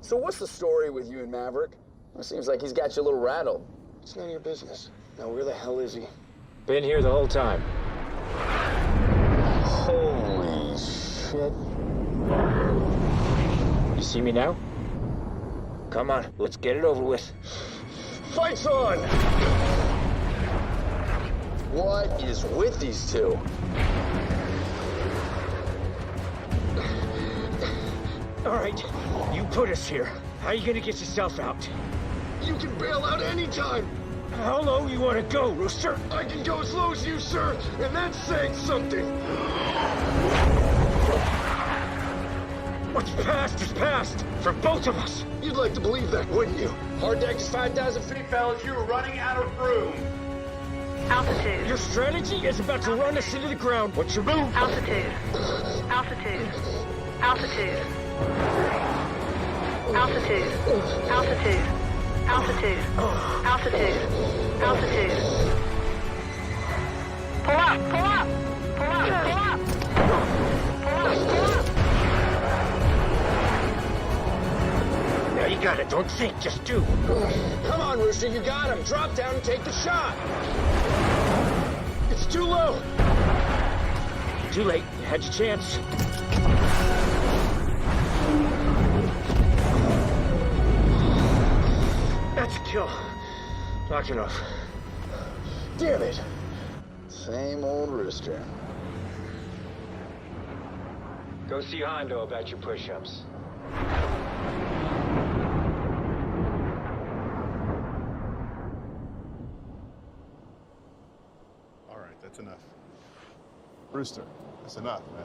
So what's the story with you and Maverick? It seems like he's got you a little rattled. It's none of your business. Now, where the hell is he? Been here the whole time. Holy shit. You see me now? Come on, let's get it over with. Fight's on! What is with these two? All right, you put us here. How are you gonna get yourself out? You can bail out anytime! How low you wanna go, Rooster? I can go as low as you, sir, and that's saying something! What's past is past, for both of us. You'd like to believe that, wouldn't you? Hard deck is 5,000 feet, fellas. You're running out of room. Altitude. Your strategy is about to run us into the ground. What's your move? Altitude. Altitude. Altitude. Altitude. Altitude. Altitude. Altitude. Altitude. Pull up! Pull up! Pull up! Pull up! Pull up! Pull up! Now you got it. Don't think, just do. Come on, Rooster, you got him. Drop down and take the shot. It's too low! Too late. You had your chance. That's a kill. Knock it off. Damn it. Same old Rooster. Go see Hondo about your push-ups. All right, that's enough. Rooster, that's enough, man.